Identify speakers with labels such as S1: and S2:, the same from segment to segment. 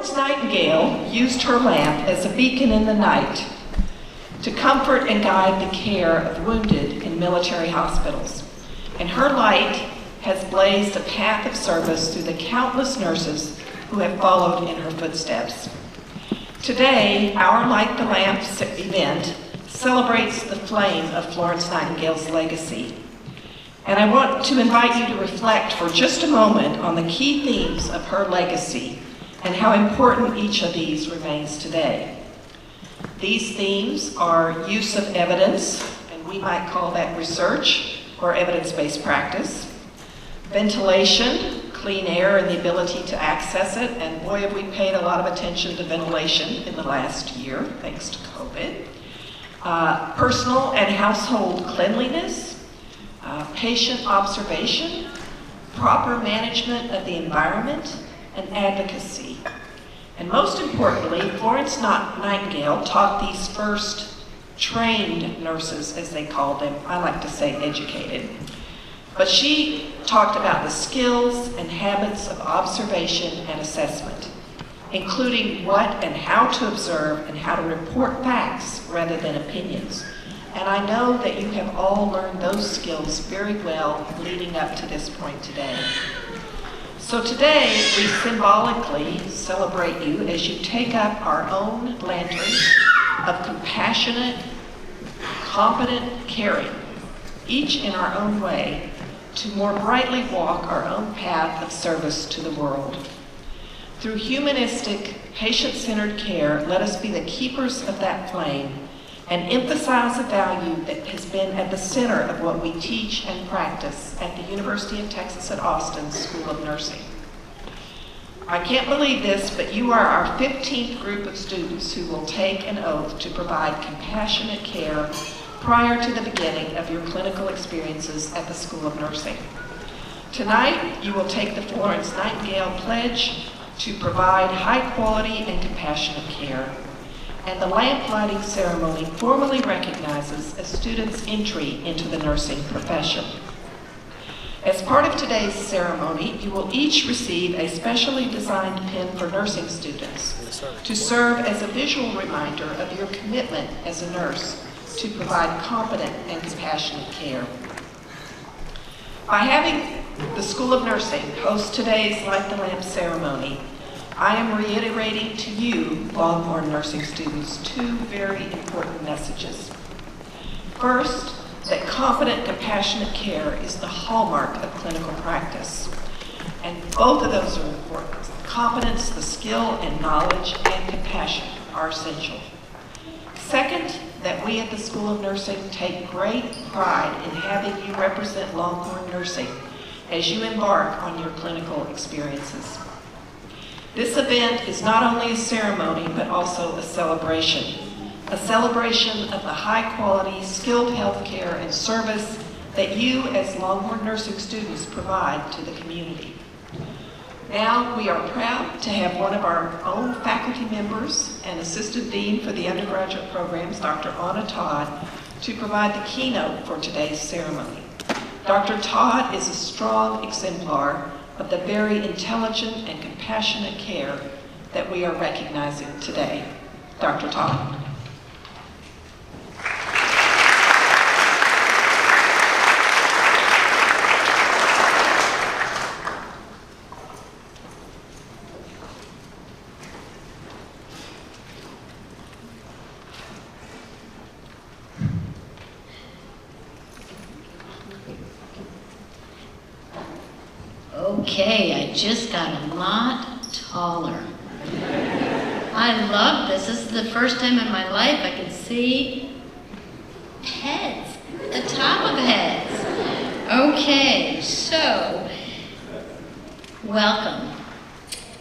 S1: Florence Nightingale used her lamp as a beacon in the night to comfort and guide the care of wounded in military hospitals. And her light has blazed a path of service through the countless nurses who have followed in her footsteps. Today, our Light the Lamp event celebrates the flame of Florence Nightingale's legacy. And I want to invite you to reflect for just a moment on the key themes of her legacy and how important each of these remains today. These themes are use of evidence, and we might call that research or evidence-based practice, ventilation, clean air and the ability to access it, and boy have we paid a lot of attention to ventilation in the last year, thanks to COVID. Personal and household cleanliness, patient observation, proper management of the environment, and advocacy. And most importantly, Florence Nightingale taught these first trained nurses, as they called them. I like to say educated. But she talked about the skills and habits of observation and assessment, including what and how to observe and how to report facts rather than opinions. And I know that you have all learned those skills very well leading up to this point today. So today, we symbolically celebrate you as you take up our own lantern of compassionate, competent caring, each in our own way, to more brightly walk our own path of service to the world. Through humanistic, patient-centered care, let us be the keepers of that flame and emphasize a value that has been at the center of what we teach and practice at the University of Texas at Austin School of Nursing. I can't believe this, but you are our 15th group of students who will take an oath to provide compassionate care prior to the beginning of your clinical experiences at the School of Nursing. Tonight, you will take the Florence Nightingale Pledge to provide high quality and compassionate care. And the lamp lighting ceremony formally recognizes a student's entry into the nursing profession. As part of today's ceremony, you will each receive a specially designed pin for nursing students to serve as a visual reminder of your commitment as a nurse to provide competent and compassionate care. By having the School of Nursing host today's Light the Lamp ceremony, I am reiterating to you, Longhorn nursing students, two very important messages. First, that competent, compassionate care is the hallmark of clinical practice. And both of those are important. Competence, the skill and knowledge, and compassion are essential. Second, that we at the School of Nursing take great pride in having you represent Longhorn Nursing as you embark on your clinical experiences. This event is not only a ceremony, but also a celebration of the high-quality, skilled healthcare and service that you as Longhorn Nursing students provide to the community. Now, we are proud to have one of our own faculty members and Assistant Dean for the undergraduate programs, Dr. Anna Todd, to provide the keynote for today's ceremony. Dr. Todd is a strong exemplar of the very intelligent and compassionate care that we are recognizing today. Dr. Todd.
S2: Okay, I just got a lot taller. I love this. This is the first time in my life I can see heads, the top of heads. Okay, so, welcome.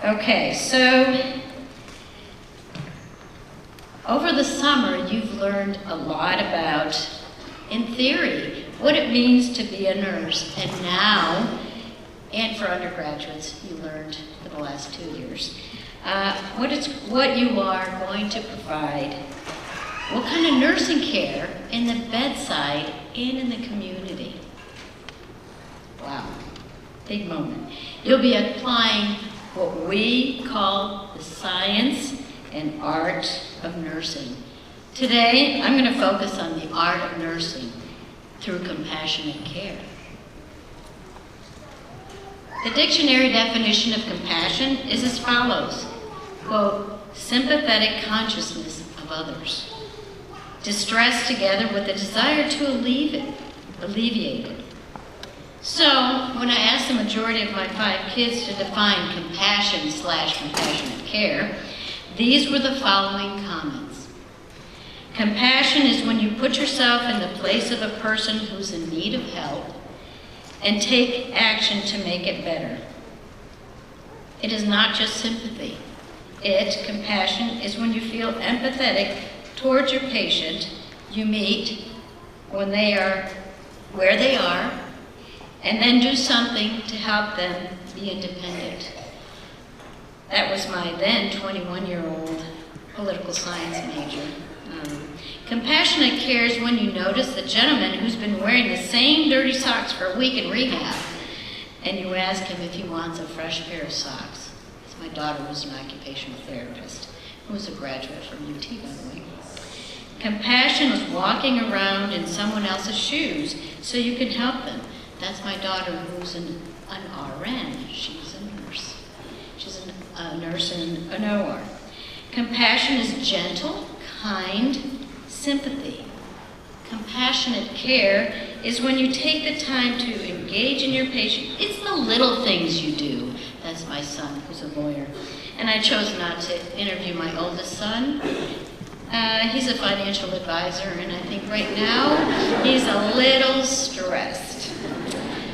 S2: Okay, so, over the summer you've learned a lot about, in theory, what it means to be a nurse, and now, and for undergraduates, you learned for the last 2 years, what you are going to provide, what kind of nursing care in the bedside and in the community. Wow, big moment. You'll be applying what we call the science and art of nursing. Today, I'm going to focus on the art of nursing through compassionate care. The dictionary definition of compassion is as follows, quote, sympathetic consciousness of others, distress together with a desire to alleviate it. So, when I asked the majority of my 5 kids to define compassion/compassionate care, these were the following comments. Compassion is when you put yourself in the place of a person who's in need of help and take action to make it better. It is not just sympathy. Compassion, is when you feel empathetic towards your patient you meet when they are where they are, and then do something to help them be independent. That was my then 21-year-old political science major. Compassionate care is when you notice the gentleman who's been wearing the same dirty socks for a week in rehab, and you ask him if he wants a fresh pair of socks. My daughter was an occupational therapist, who was a graduate from UT, by the way. Compassion was walking around in someone else's shoes so you can help them. That's my daughter, who's an RN. She's a nurse. She's a nurse in an OR. Compassion is gentle, kind, sympathy. Compassionate care is when you take the time to engage in your patient. It's the little things you do. That's my son, who's a lawyer. And I chose not to interview my oldest son. He's a financial advisor, and I think right now he's a little stressed.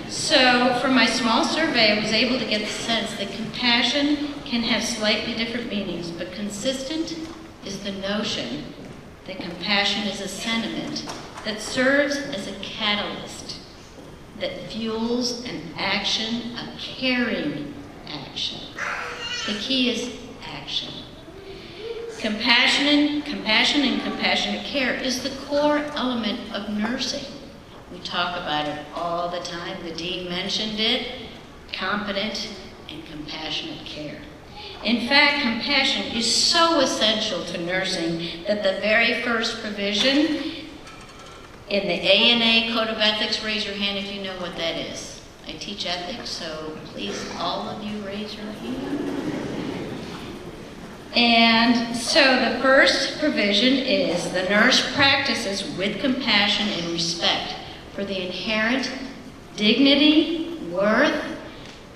S2: So for my small survey, I was able to get the sense that compassion can have slightly different meanings, but consistent is the notion that compassion is a sentiment that serves as a catalyst that fuels an action, a caring action. The key is action. Compassion and compassionate care is the core element of nursing. We talk about it all the time. The dean mentioned it, competent and compassionate care. In fact, compassion is so essential to nursing that the very first provision in the ANA Code of Ethics, raise your hand if you know what that is. I teach ethics, so please, all of you, raise your hand. And so the first provision is the nurse practices with compassion and respect for the inherent dignity, worth,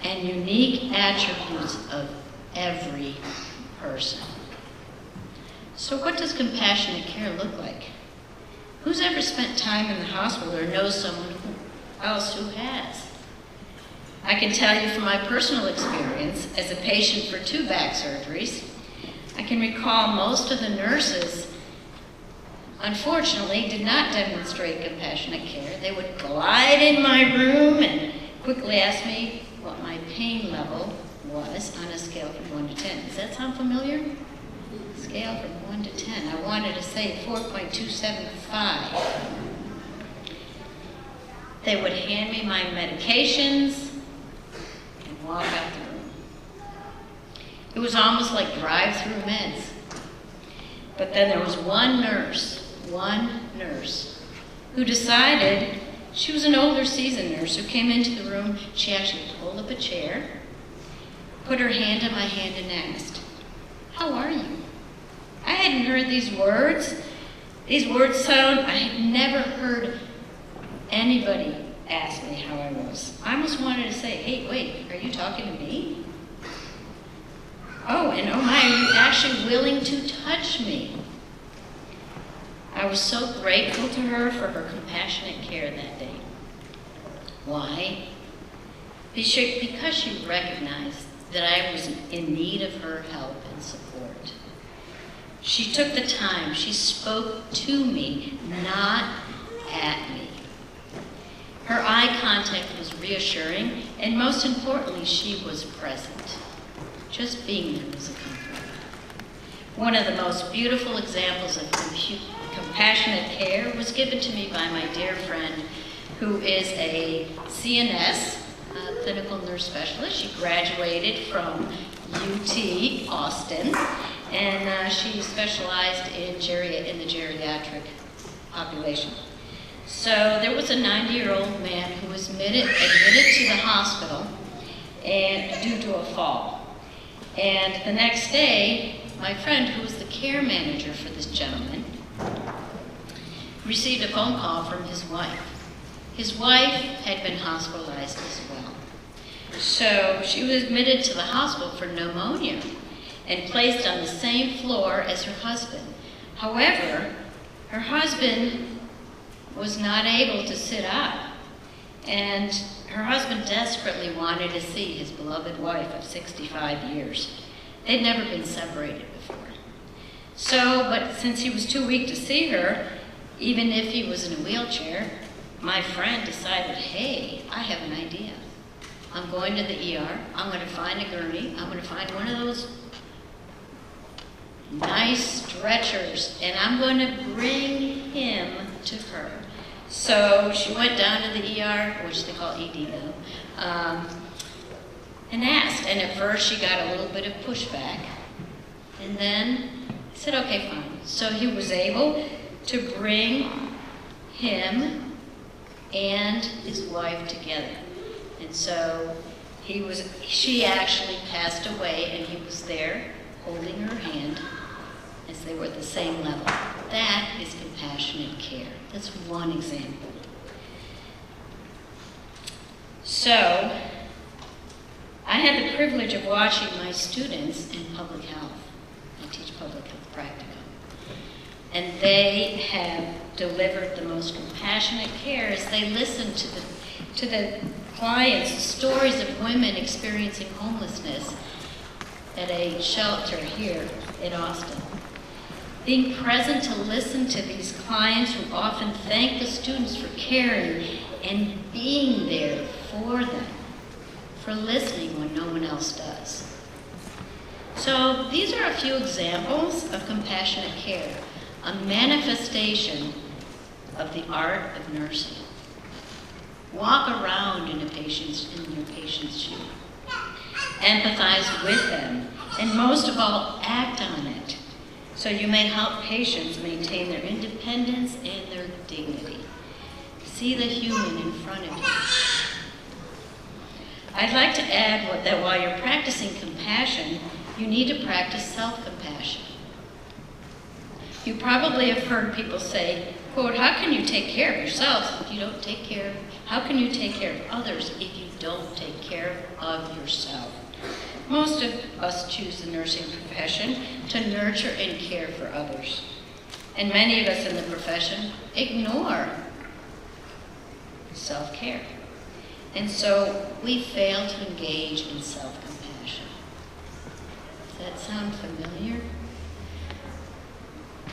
S2: and unique attributes of every person. So what does compassionate care look like? Who's ever spent time in the hospital or knows someone else who has? I can tell you from my personal experience as a patient for 2 back surgeries, I can recall most of the nurses, unfortunately, did not demonstrate compassionate care. They would glide in my room and quickly ask me what my pain level was on a scale from 1 to 10. Does that sound familiar? Scale from 1 to 10. I wanted to say 4.275. They would hand me my medications and walk out the room. It was almost like drive-through meds. But then there was one nurse, who decided, she was an older seasoned nurse who came into the room. She actually pulled up a chair, put her hand in my hand and asked, "How are you?" I hadn't heard these words. These words sound, I had never heard anybody ask me how I was. I almost wanted to say, "Hey, wait, are you talking to me?" Oh, and oh my, are you actually willing to touch me? I was so grateful to her for her compassionate care that day. Why? Because she recognized that I was in need of her help and support. She took the time, she spoke to me, not at me. Her eye contact was reassuring, and most importantly, she was present. Just being there was a comfort. One of the most beautiful examples of compassionate care was given to me by my dear friend who is a CNS, clinical nurse specialist. She graduated from UT Austin, and she specialized in the geriatric population. So there was a 90-year-old man who was admitted to the hospital and due to a fall. And the next day, my friend, who was the care manager for this gentleman, received a phone call from his wife. His wife had been hospitalized as well. So she was admitted to the hospital for pneumonia and placed on the same floor as her husband. However, her husband was not able to sit up, and her husband desperately wanted to see his beloved wife of 65 years. They'd never been separated before. But since he was too weak to see her, even if he was in a wheelchair, my friend decided, hey, I have an idea. I'm going to the ER, I'm going to find a gurney, I'm going to find one of those nice stretchers, and I'm going to bring him to her. So she went down to the ER, which they call ED now, and asked. And at first she got a little bit of pushback. And then I said, okay, fine. So he was able to bring him and his wife together. And so she actually passed away, and he was there holding her hand as they were at the same level. That is compassionate care. That's one example. So, I had the privilege of watching my students in public health. I teach public health practicum. And they have delivered the most compassionate care as they listen to the clients, stories of women experiencing homelessness at a shelter here in Austin. Being present to listen to these clients who often thank the students for caring and being there for them, for listening when no one else does. So these are a few examples of compassionate care, a manifestation of the art of nursing. Walk around in your patient's shoes. Empathize with them, and most of all, act on it, so you may help patients maintain their independence and their dignity. See the human in front of you. I'd like to add that while you're practicing compassion, you need to practice self-compassion. You probably have heard people say, quote, how can you take care of yourself if you don't take care of, how can you take care of others if you don't take care of yourself? Most of us choose the nursing profession to nurture and care for others. And many of us in the profession ignore self-care. And so we fail to engage in self-compassion. Does that sound familiar?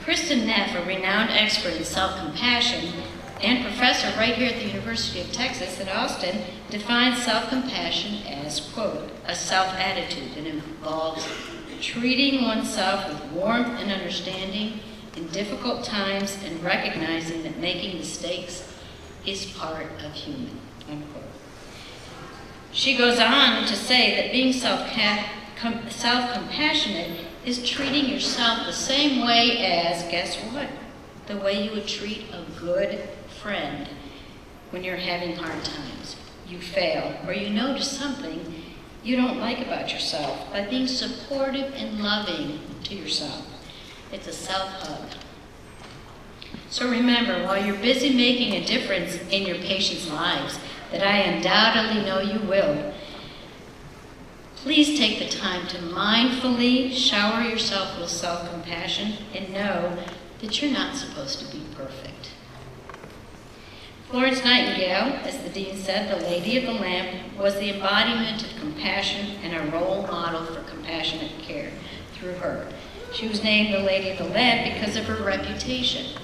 S2: Kristen Neff, a renowned expert in self-compassion and professor right here at the University of Texas at Austin, defines self-compassion as, quote, a self-attitude that involves treating oneself with warmth and understanding in difficult times and recognizing that making mistakes is part of human, unquote. She goes on to say that being self-compassionate is treating yourself the same way as, guess what? The way you would treat a good friend when you're having hard times. You fail, or you notice something you don't like about yourself by being supportive and loving to yourself. It's a self-hug. So remember, while you're busy making a difference in your patients' lives, that I undoubtedly know you will, please take the time to mindfully shower yourself with self-compassion and know that you're not supposed to be perfect. Florence Nightingale, as the dean said, the Lady of the Lamp, was the embodiment of compassion and a role model for compassionate care through her. She was named the Lady of the Lamp because of her reputation,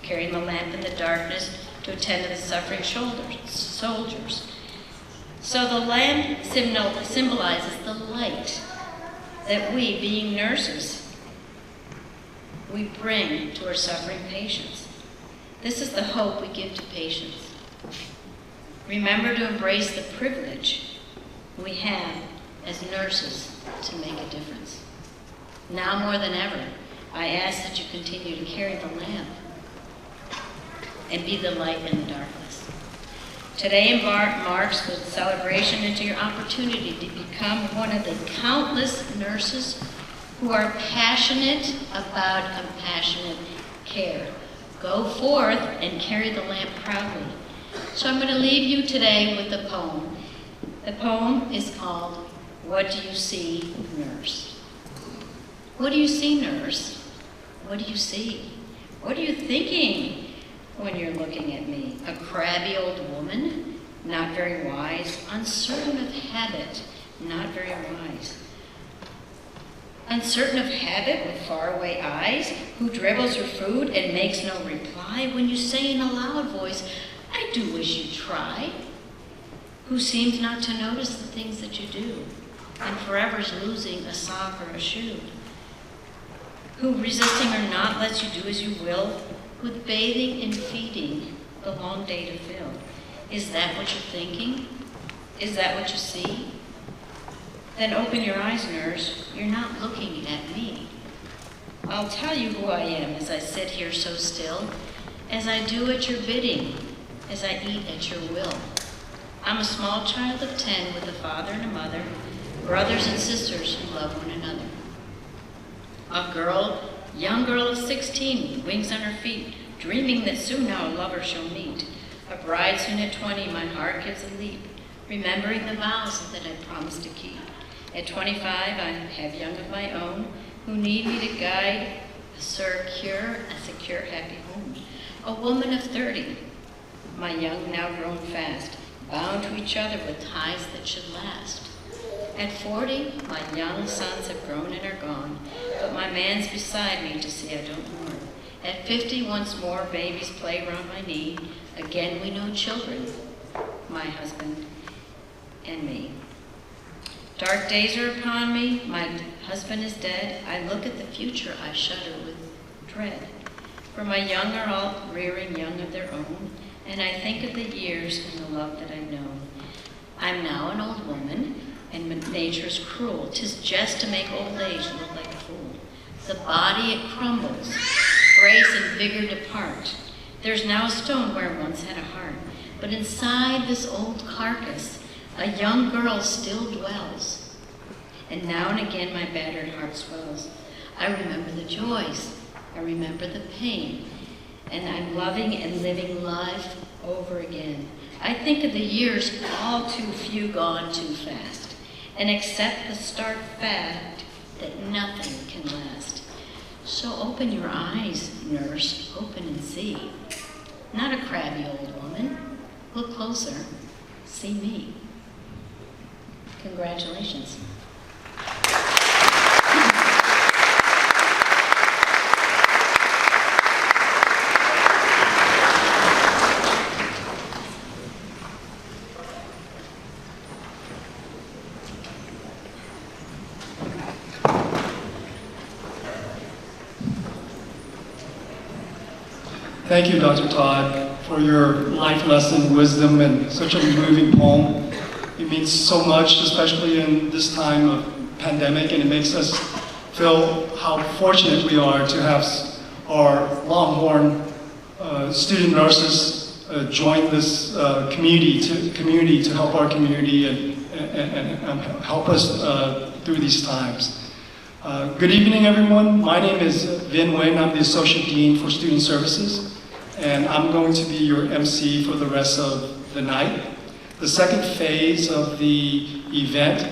S2: carrying the lamp in the darkness to attend to the suffering soldiers. So the lamp symbolizes the light that we, being nurses, we bring to our suffering patients. This is the hope we give to patients. Remember to embrace the privilege we have as nurses to make a difference. Now more than ever, I ask that you continue to carry the lamp and be the light in the darkness. Today marks the celebration into your opportunity to become one of the countless nurses who are passionate about compassionate care. Go forth and carry the lamp proudly. So I'm going to leave you today with a poem. The poem is called, What Do You See, Nurse? What do you see, nurse? What do you see? What are you thinking when you're looking at me? A crabby old woman, not very wise, uncertain of habit, not very wise. Uncertain of habit with faraway eyes, who dribbles her food and makes no reply when you say in a loud voice, I do wish you'd try. Who seems not to notice the things that you do, and forever's losing a sock or a shoe. Who, resisting or not, lets you do as you will, with bathing and feeding the long day to fill. Is that what you're thinking? Is that what you see? Then open your eyes, nurse. You're not looking at me. I'll tell you who I am as I sit here so still, as I do at your bidding, as I eat at your will. I'm a small child of 10 with a father and a mother, brothers and sisters who love one another. A young girl of 16 with wings on her feet, dreaming that soon now a lover she'll meet. A bride soon at 20, my heart gives a leap, remembering the vows that I promised to keep. At 25, I have young of my own who need me to guide a secure, happy home. A woman of 30, my young now grown fast, bound to each other with ties that should last. At 40, my young sons have grown and are gone, but my man's beside me to see I don't mourn. At 50, once more, babies play round my knee. Again, we know children, my husband and me. Dark days are upon me, my husband is dead. I look at the future, I shudder with dread. For my young are all rearing young of their own, and I think of the years and the love that I've known. I'm now an old woman, and nature's cruel. 'Tis just to make old age look like a fool. The body, it crumbles, grace and vigor depart. There's now a stone where once had a heart, but inside this old carcass, a young girl still dwells. And now and again my battered heart swells. I remember the joys, I remember the pain, and I'm loving and living life over again. I think of the years, all too few gone too fast, and accept the stark fact that nothing can last. So open your eyes, nurse, open and see. Not a crabby old woman. Look closer, see me. Congratulations.
S3: Thank you, Dr. Todd, for your life lesson, wisdom, and such a moving poem. It means so much, especially in this time of pandemic, and it makes us feel how fortunate we are to have our Longhorn student nurses join this community to help our community and help us through these times. Good evening, everyone. My name is Vin Nguyen. I'm the Associate Dean for Student Services, and I'm going to be your MC for the rest of the night. The second phase of the event,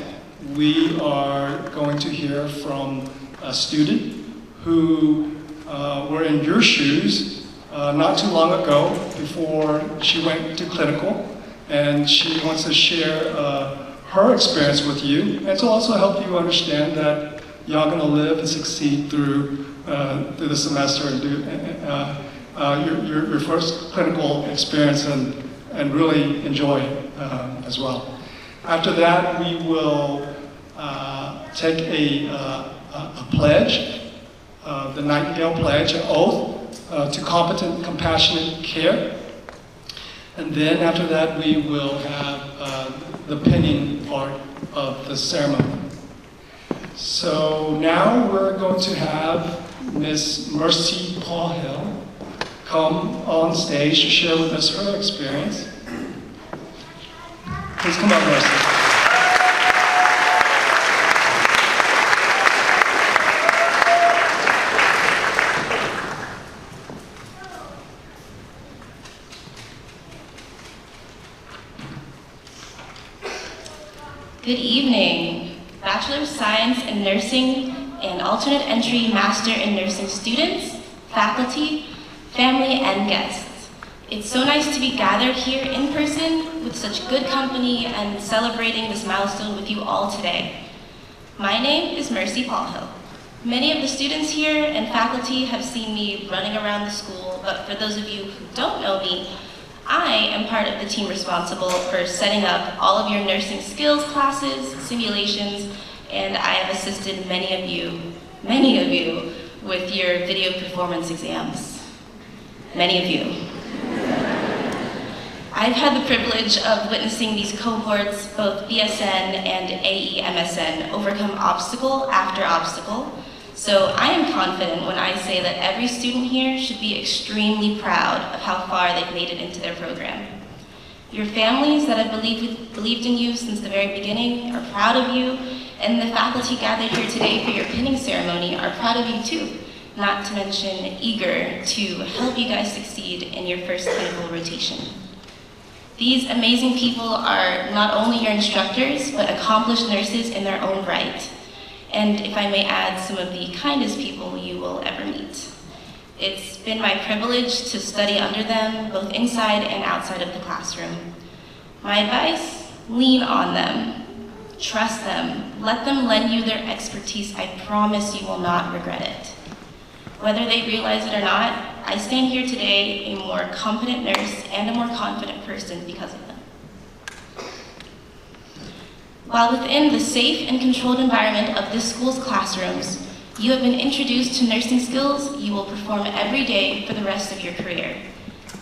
S3: we are going to hear from a student who were in your shoes not too long ago before she went to clinical, and she wants to share her experience with you, and to also help you understand that y'all gonna live and succeed through the semester and do your first clinical experience and really enjoy it as well. After that, we will take a pledge, the Nightingale Pledge, an oath to competent, compassionate care. And then after that, we will have the pinning part of the ceremony. So now we're going to have Miss Mercy Paul Hill come on stage to share with us her experience. Please come up, Mercy.
S4: Good evening, Bachelor of Science in Nursing and alternate entry Master in Nursing students, faculty, family, and guests. It's so nice to be gathered here in person with such good company and celebrating this milestone with you all today. My name is Mercy Paul Hill. Many of the students here and faculty have seen me running around the school, but for those of you who don't know me, I am part of the team responsible for setting up all of your nursing skills classes, simulations, and I have assisted many of you, with your video performance exams. Many of you. I've had the privilege of witnessing these cohorts, both BSN and AE-MSN, overcome obstacle after obstacle. So I am confident when I say that every student here should be extremely proud of how far they've made it into their program. Your families that have believed in you since the very beginning are proud of you, and the faculty gathered here today for your pinning ceremony are proud of you too, not to mention eager to help you guys succeed in your first clinical rotation. These amazing people are not only your instructors, but accomplished nurses in their own right. And if I may add, some of the kindest people you will ever meet. It's been my privilege to study under them, both inside and outside of the classroom. My advice, lean on them, trust them, let them lend you their expertise. I promise you will not regret it. Whether they realize it or not, I stand here today a more competent nurse and a more confident person because of them. While within the safe and controlled environment of this school's classrooms, you have been introduced to nursing skills you will perform every day for the rest of your career.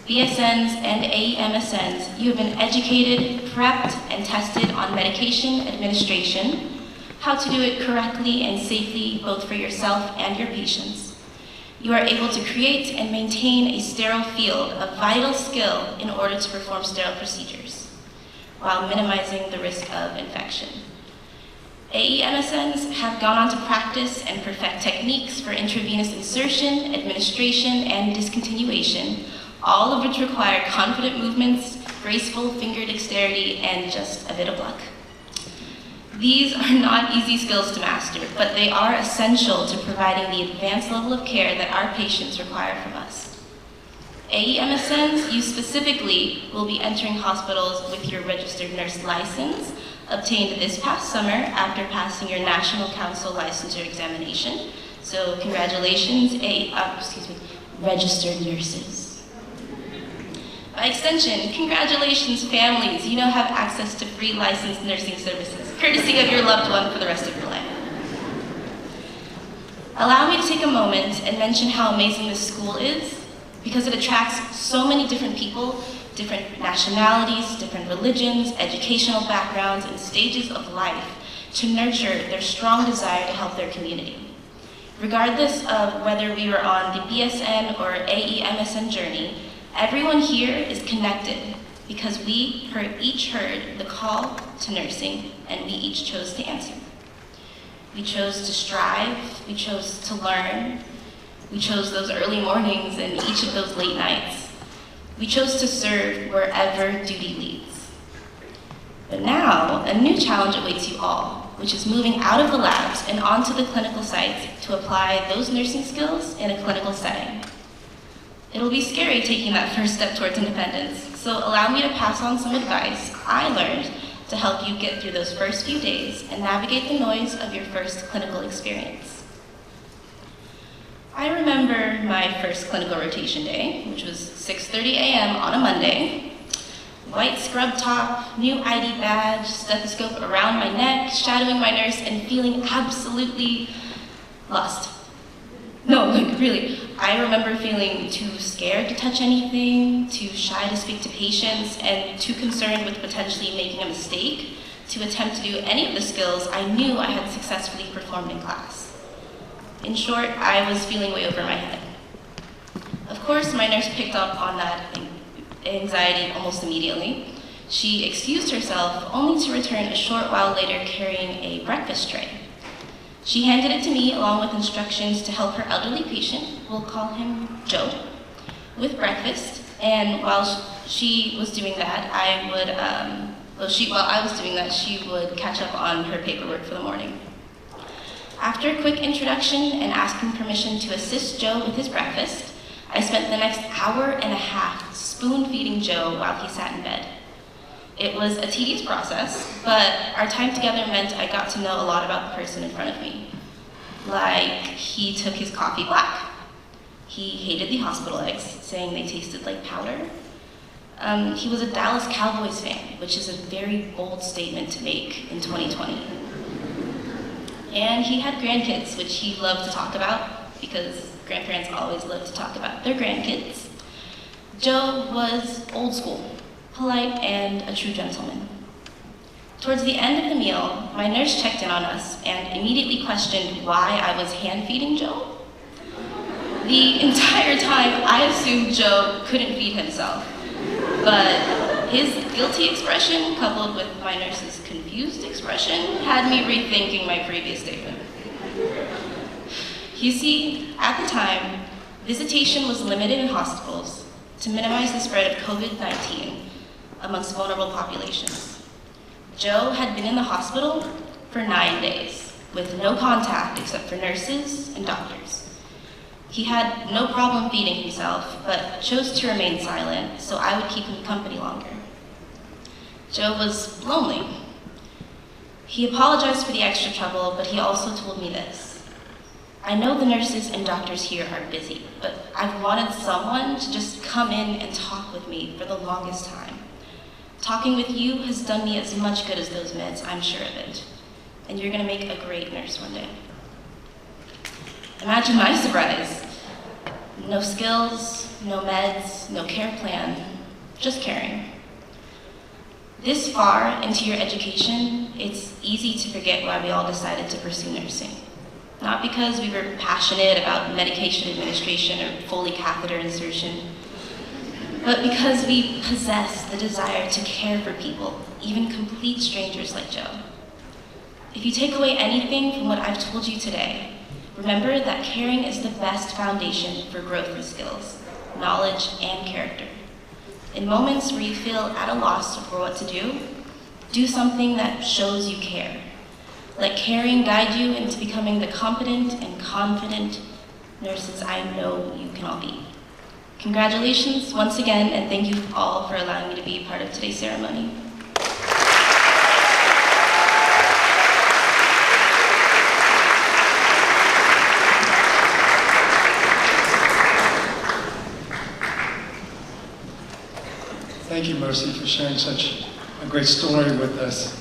S4: BSNs and AE-MSNs, you have been educated, prepped, and tested on medication administration, how to do it correctly and safely both for yourself and your patients. You are able to create and maintain a sterile field, a vital skill in order to perform sterile procedures, while minimizing the risk of infection. AE-MSNs have gone on to practice and perfect techniques for intravenous insertion, administration, and discontinuation, all of which require confident movements, graceful finger dexterity, and just a bit of luck. These are not easy skills to master, but they are essential to providing the advanced level of care that our patients require from us. AE-MSNs, you specifically will be entering hospitals with your registered nurse license, obtained this past summer after passing your National Council licensure examination. So congratulations, registered nurses. By extension, congratulations families, you now have access to free licensed nursing services, courtesy of your loved one for the rest of your life. Allow me to take a moment and mention how amazing this school is, because it attracts so many different people, different nationalities, different religions, educational backgrounds, and stages of life to nurture their strong desire to help their community. Regardless of whether we were on the BSN or AE-MSN journey, everyone here is connected because we each heard the call to nursing and we each chose to answer. We chose to strive, we chose to learn, we chose those early mornings and each of those late nights. We chose to serve wherever duty leads. But now, a new challenge awaits you all, which is moving out of the labs and onto the clinical sites to apply those nursing skills in a clinical setting. It'll be scary taking that first step towards independence, so allow me to pass on some advice I learned to help you get through those first few days and navigate the noise of your first clinical experience. I remember my first clinical rotation day, which was 6:30 a.m. on a Monday. White scrub top, new ID badge, stethoscope around my neck, shadowing my nurse, and feeling absolutely lost. No, like really, I remember feeling too scared to touch anything, too shy to speak to patients, and too concerned with potentially making a mistake to attempt to do any of the skills I knew I had successfully performed in class. In short, I was feeling way over my head. Of course, my nurse picked up on that anxiety almost immediately. She excused herself, only to return a short while later carrying a breakfast tray. She handed it to me along with instructions to help her elderly patient, we'll call him Joe, with breakfast. And while she was doing that, while I was doing that, she would catch up on her paperwork for the morning. After a quick introduction and asking permission to assist Joe with his breakfast, I spent the next hour and a half spoon-feeding Joe while he sat in bed. It was a tedious process, but our time together meant I got to know a lot about the person in front of me. Like, he took his coffee black. He hated the hospital eggs, saying they tasted like powder. He was a Dallas Cowboys fan, which is a very bold statement to make in 2020. And he had grandkids, which he loved to talk about, because grandparents always love to talk about their grandkids. Joe was old school, polite, and a true gentleman. Towards the end of the meal, my nurse checked in on us and immediately questioned why I was hand-feeding Joe. The entire time, I assumed Joe couldn't feed himself, but his guilty expression, coupled with my nurse's confused expression, had me rethinking my previous statement. You see, at the time, visitation was limited in hospitals to minimize the spread of COVID-19 amongst vulnerable populations. Joe had been in the hospital for 9 days, with no contact except for nurses and doctors. He had no problem feeding himself, but chose to remain silent, so I would keep him company longer. Joe was lonely. He apologized for the extra trouble, but he also told me this: I know the nurses and doctors here are busy, but I've wanted someone to just come in and talk with me for the longest time. Talking with you has done me as much good as those meds, I'm sure of it. And you're gonna make a great nurse one day. Imagine my surprise. No skills, no meds, no care plan, just caring. This far into your education, it's easy to forget why we all decided to pursue nursing. Not because we were passionate about medication administration or Foley catheter insertion, but because we possess the desire to care for people, even complete strangers like Joe. If you take away anything from what I've told you today, remember that caring is the best foundation for growth in skills, knowledge, and character. In moments where you feel at a loss for what to do something that shows you care. Let caring guide you into becoming the competent and confident nurses I know you can all be. Congratulations once again, and thank you all for allowing me to be part of today's ceremony.
S3: Thank you, Mercy, for sharing such a great story with us.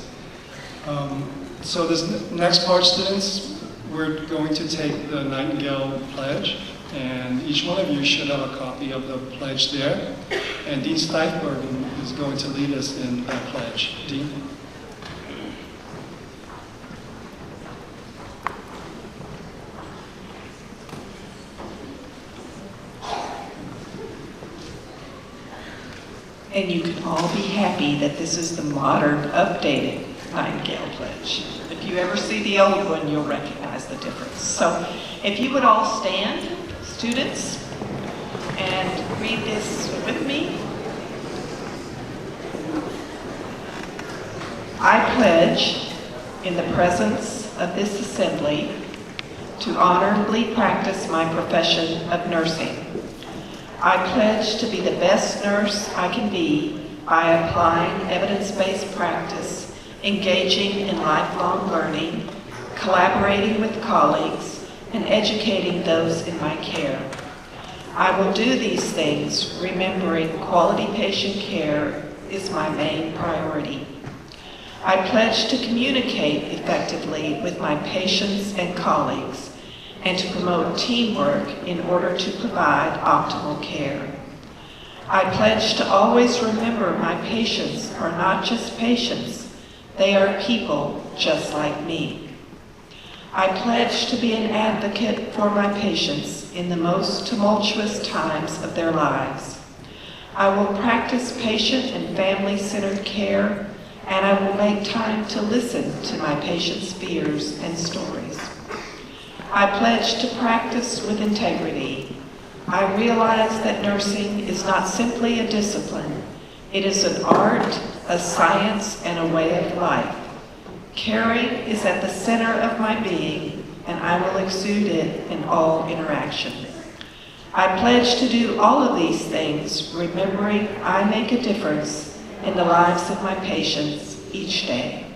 S3: So this next part, students, we're going to take the Nightingale Pledge, and each one of you should have a copy of the pledge there. And Dean Steifbergen is going to lead us in that pledge. Dean?
S1: And you can all be happy that this is the modern, updated Nightingale Pledge. If you ever see the old one, you'll recognize the difference. So if you would all stand, students, and read this with me. I pledge, in the presence of this assembly, to honorably practice my profession of nursing. I pledge to be the best nurse I can be by applying evidence-based practice, engaging in lifelong learning, collaborating with colleagues, and educating those in my care. I will do these things remembering quality patient care is my main priority. I pledge to communicate effectively with my patients and colleagues, and to promote teamwork in order to provide optimal care. I pledge to always remember my patients are not just patients, They are people just like me. I pledge to be an advocate for my patients in the most tumultuous times of their lives. I will practice patient and family-centered care, and I will make time to listen to my patients' fears and stories. I pledge to practice with integrity. I realize that nursing is not simply a discipline. It is an art, a science, and a way of life. Caring is at the center of my being, and I will exude it in all interaction. I pledge to do all of these things, remembering I make a difference in the lives of my patients each day.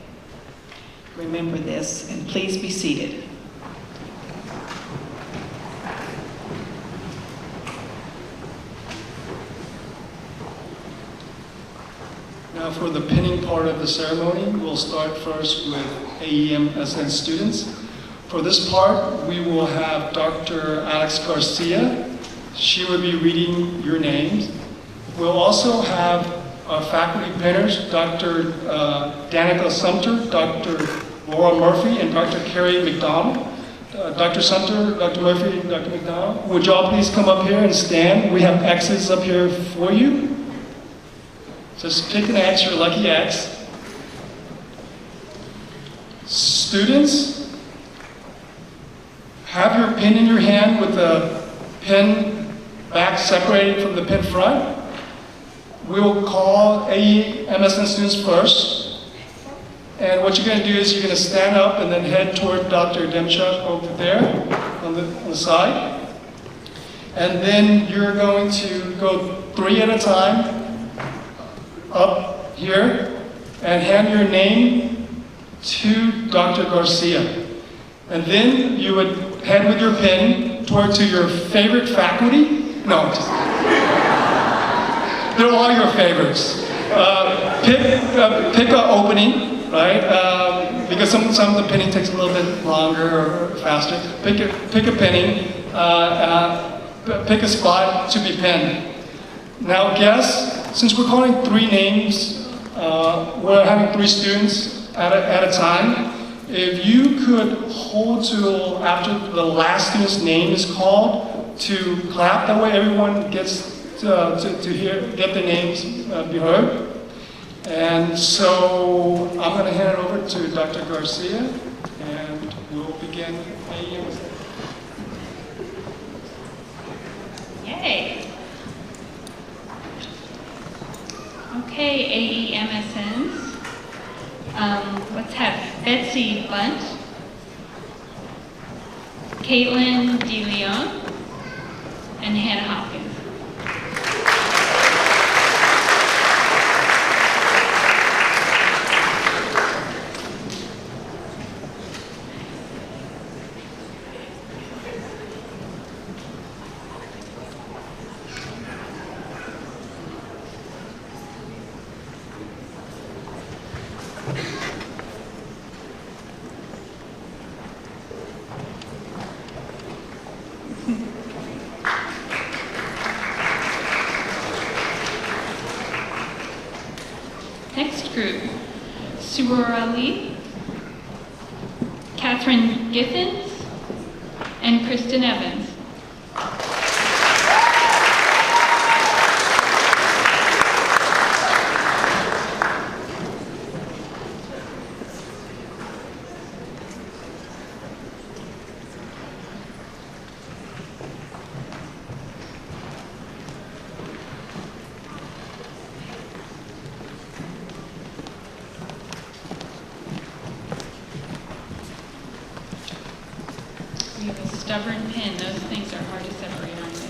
S1: Remember this, and please be seated.
S3: Now for the pinning part of the ceremony, we'll start first with AEMSN students. For this part, we will have Dr. Alex Garcia. She will be reading your names. We'll also have our faculty pinners, Dr. Danica Sumter, Dr. Laura Murphy, and Dr. Carrie McDonald. Dr. Sumter, Dr. Murphy, and Dr. McDonald, would y'all please come up here and stand? We have X's up here for you. Just pick an X, your lucky X. Students, have your pin in your hand with the pin back separated from the pin front. We'll call AEMSN students first. And what you're going to do is you're going to stand up and then head toward Dr. Demchuk over there on the side. And then you're going to go 3 at a time up here and hand your name to Dr. Garcia. And then you would head with your pen toward to your favorite faculty. No, just, they're all your favorites. Pick an opening, right? Because some of the pinning takes a little bit longer or faster. Pick a pinning. Pick a spot to be pinned. Now guess, since we're calling 3 names, we're having 3 students at a time. If you could hold till after the last student's name is called to clap, that way everyone gets get their names be heard. And so I'm going to hand it over to Dr. Garcia, and we'll begin AEMSN.
S5: Yay! Okay, AEMSNs. Let's have Betsy Bunt, Caitlin DeLeon, and Hannah Hopkins. Next group, Surur Ali, Catherine Giffens, and Kristen Evans. You have a stubborn pin. Those things are hard to separate, aren't they?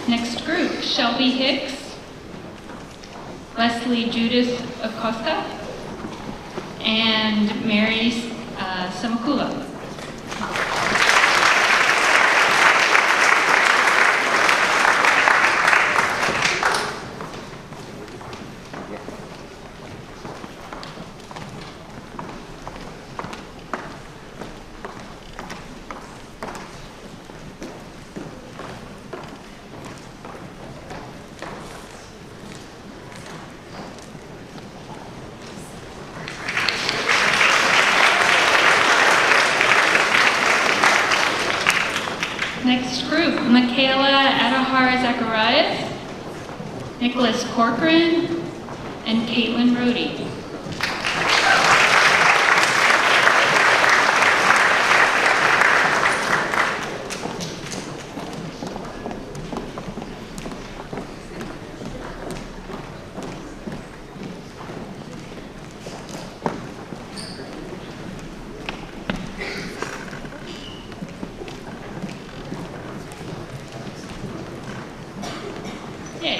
S5: Next group, Shelby Hicks, Leslie Judith Acosta, and Mary Samakula. Next group, Michaela Adahar Zacharias, Nicholas Corcoran, and Caitlin Rohde. Yay.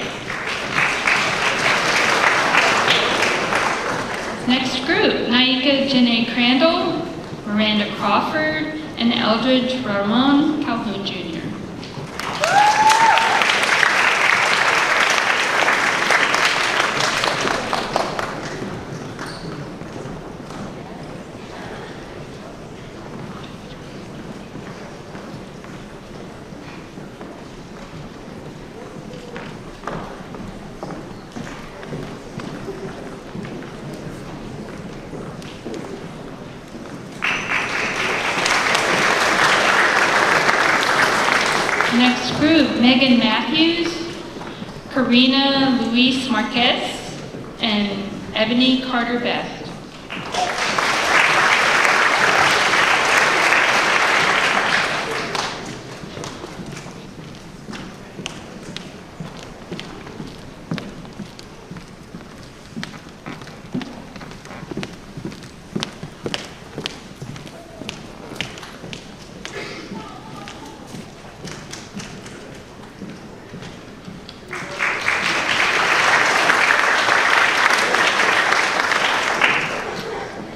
S5: Next group, Naika Janae Crandall, Miranda Crawford, and Eldridge Ramon Calhoun Jr. Next group, Megan Matthews, Karina Luis Marquez, and Ebony Carter Best.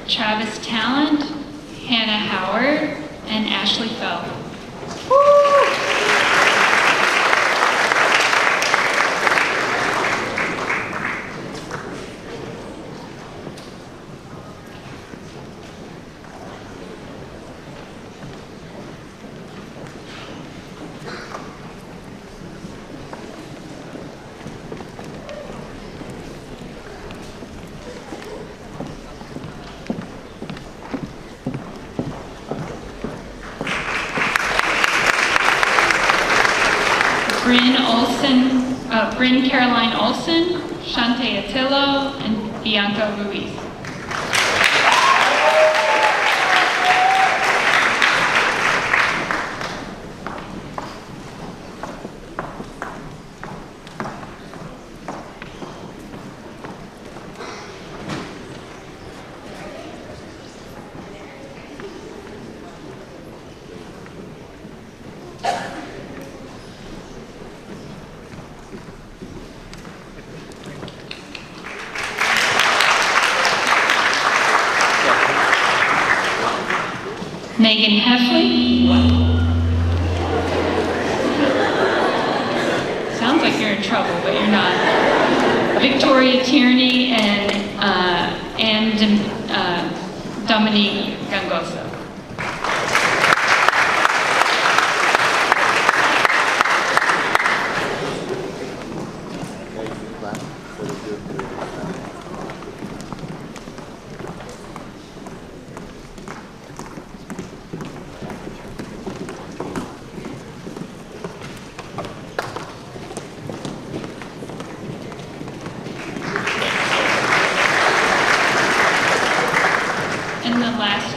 S5: Travis Talent, Hannah Howard, and Ashley Fell. Bryn Caroline Olson, Shante Attillo, and Bianca Ruiz. Megan Heffley. Sounds like you're in trouble, but you're not. Victoria Tierney and Dominique Gangoso.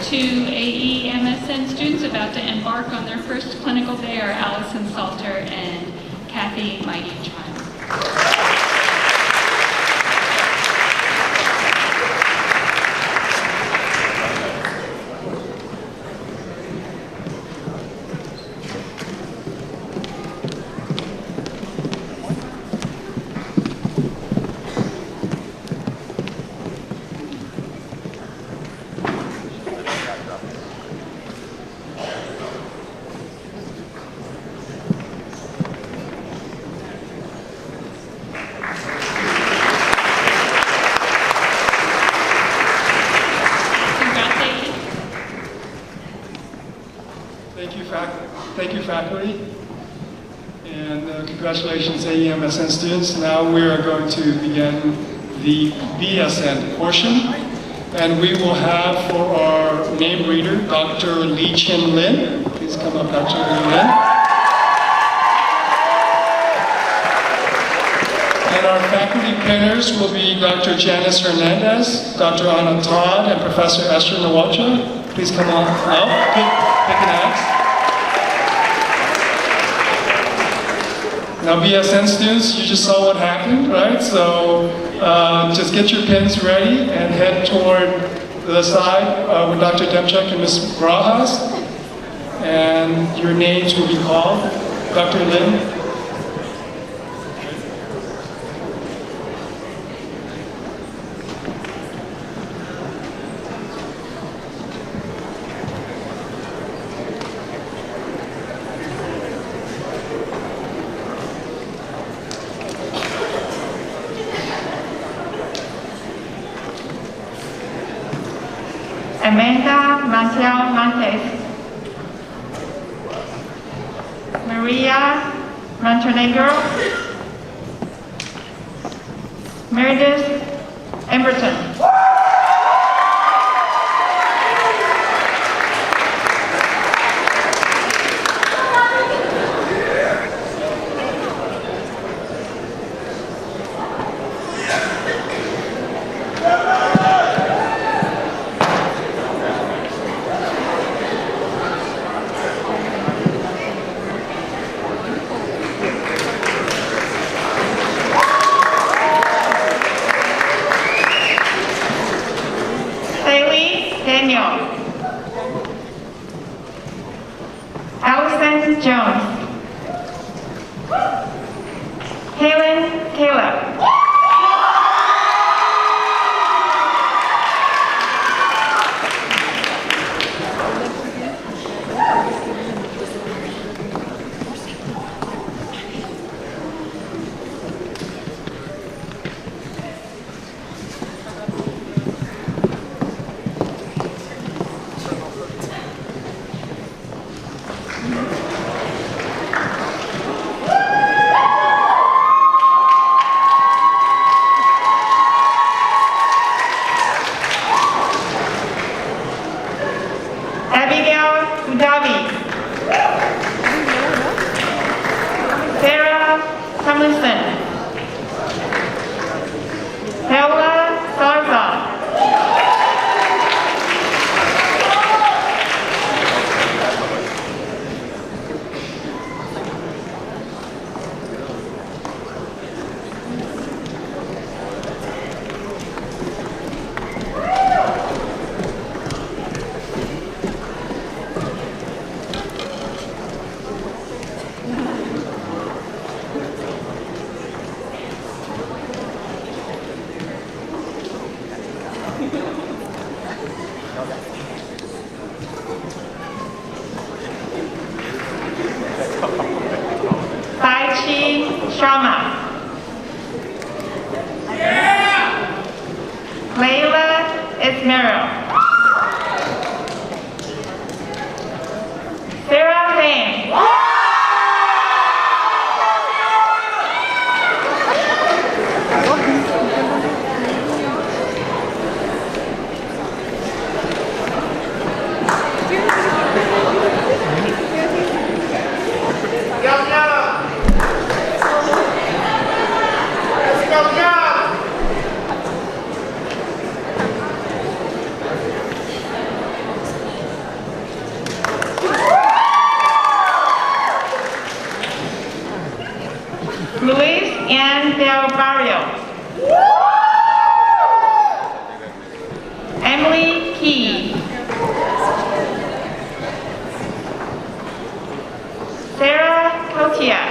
S5: Two AE-MSN students about to embark on their first clinical day are Allison Salter and Kathy Mighty Child.
S3: Thank you, faculty, and congratulations, AE-MSN students. Now we are going to begin the BSN portion, and we will have for our name reader, Dr. Lee Chin Lin. Please come up, Dr. Lee Lin. And our faculty pinners will be Dr. Janice Hernandez, Dr. Anna Todd, and Professor Esther Nawacha. Please come on up, pick an axe. Now BSN students, you just saw what happened, right? So just get your pins ready and head toward the side with Dr. Demchuk and Ms. Barajas. And your names will be called. Dr. Lin.
S6: Amanda Mantel Montes, Maria Montenegro, Meredith Emberton. Daniel, Allison Jones, Helen Taylor, Davi, Sarah Tomlinson, Paola Salazar, Saichi Sharma, Layla Ismail, Sarah Fang, Luis Ann Del Barrio, Emily Key, Sarah Cotia,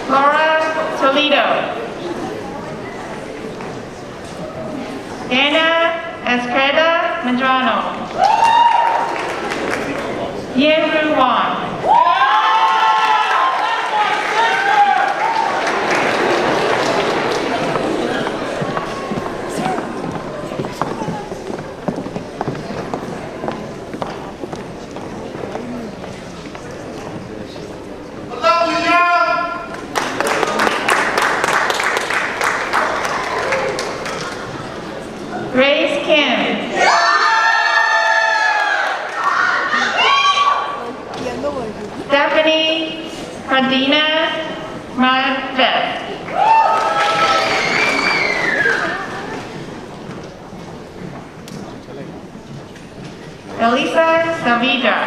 S6: Laura Toledo, Anna Escreda Medrano, Yen Wang. Grace Kim. Stephanie Cardenas Marquez. Elisa Savida.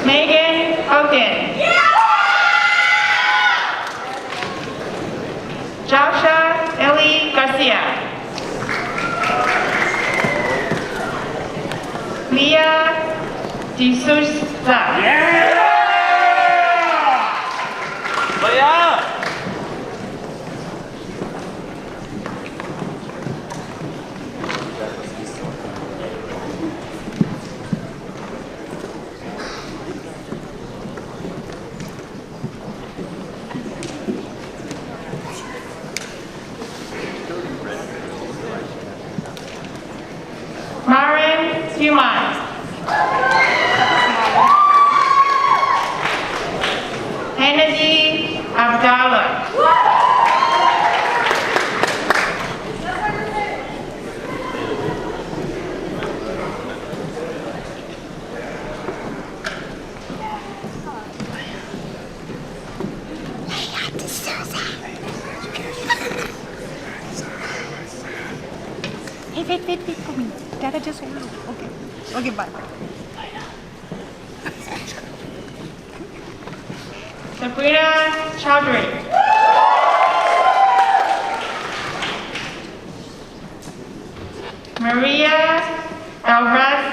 S6: Megan Hogan. Joshua Ellie Garcia. Leah D'Souza. Maren Human. Hennedy Abdallah.
S7: Hey, wait for me. Dada just went out. Okay. Okay, bye.
S6: Sabrina Chowdhury. Maria Alvarez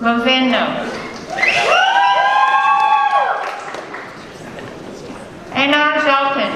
S6: Lozano. Anna Shelton.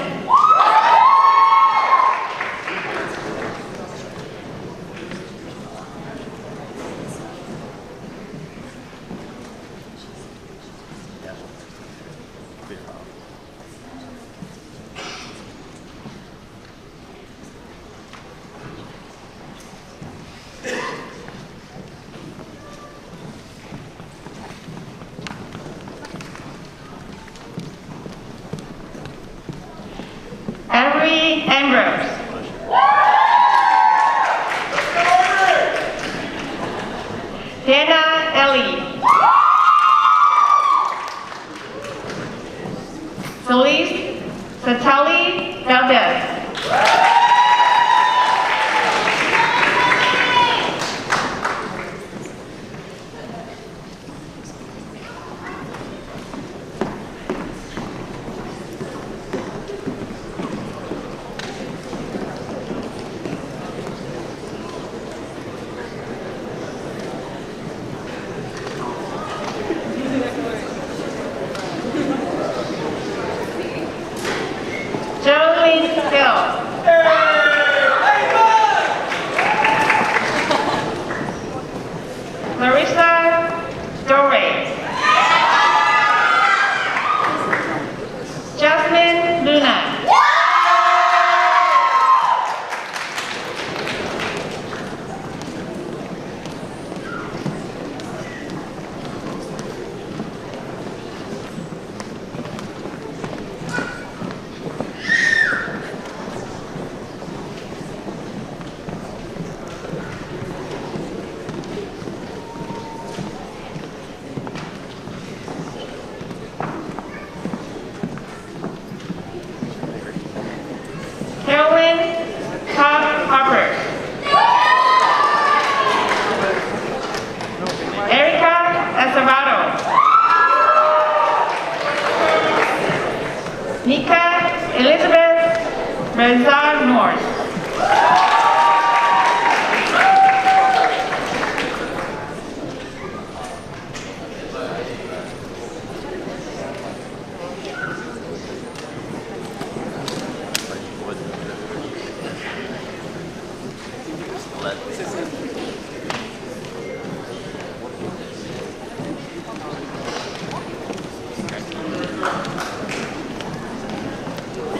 S6: Reza North.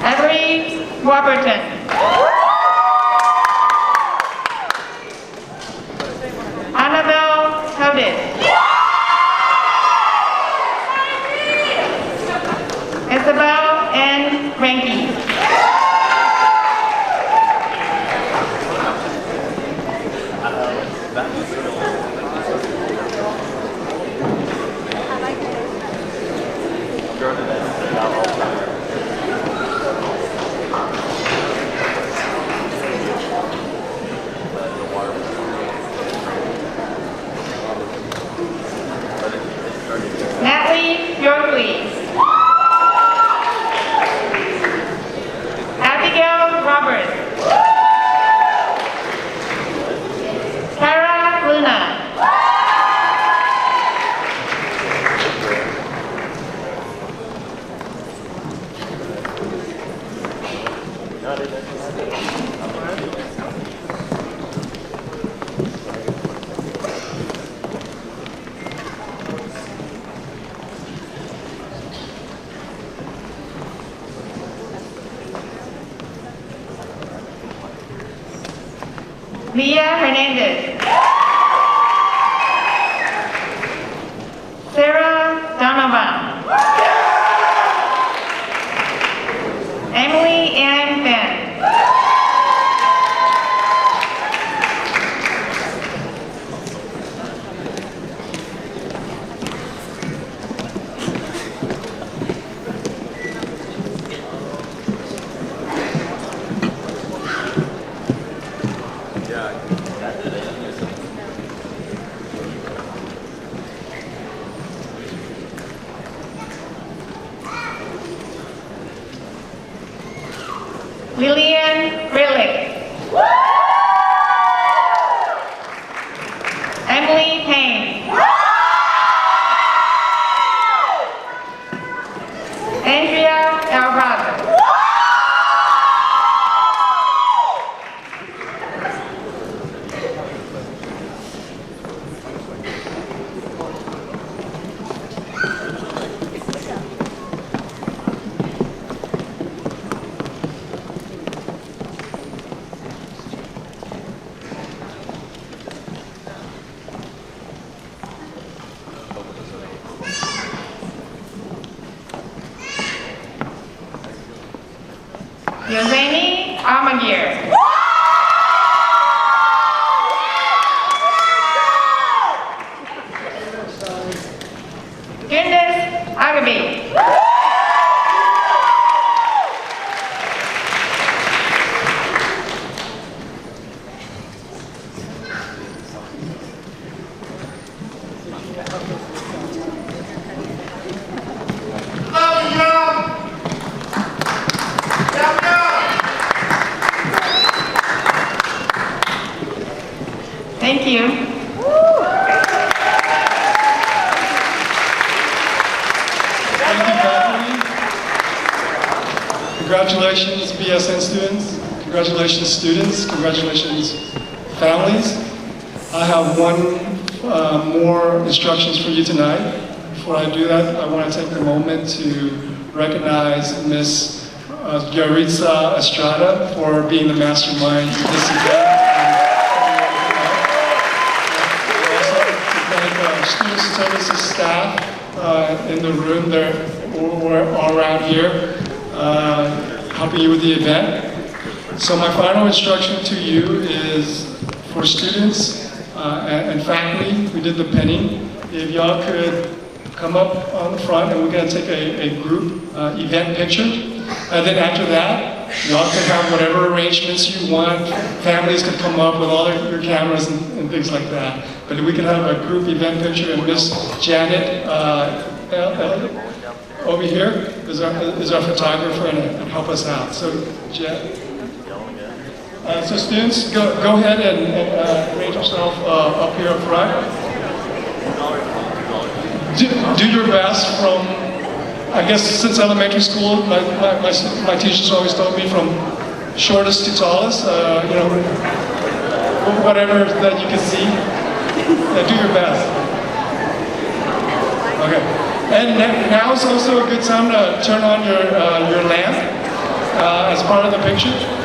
S6: Avery Robertson. Annabelle Hodis. Isabel N. Ranky. Natalie Yorkley. Abigail Roberts. Tara Luna. Leah Hernandez. Sarah Donovan. Emily Ann Fenn. Lillian Grillick. Emily Payne. Andrea Alvarado. Yoseni Amagir. Goodness Agaby. Thank you.
S3: Thank you, faculty. Congratulations, BSN students. Congratulations, students. Congratulations, families. I have one more instructions for you tonight. Before I do that, I want to take a moment to recognize Miss Yaritza Estrada for being the mastermind of this event. Student services staff in the room there or around here helping you with the event. So my final instruction to you is for students and faculty, we did the pinning. If y'all could come up on the front and we're going to take a group event picture. And then after that, y'all can have whatever arrangements you want. Families can come up with all your cameras and things like that. But we can have a group event picture, and Miss Janet over here is our photographer and help us out. So, Jan. So students, go ahead and arrange yourself up here up front. Do your best from, I guess since elementary school, my teachers always told me from shortest to tallest, you know, whatever that you can see, do your best. Okay. And now is also a good time to turn on your lamp as part of the picture.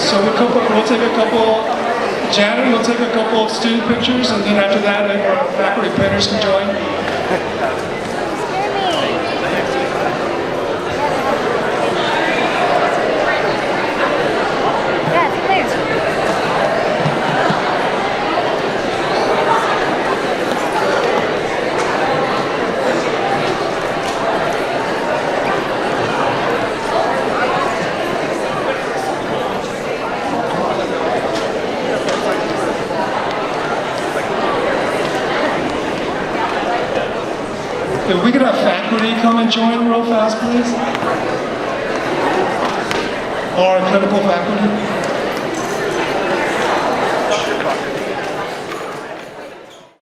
S3: So we'll take a couple, Janet will take a couple of student pictures, and then after that, our faculty painters can join. If we could have faculty come and join real fast, please. Or clinical faculty.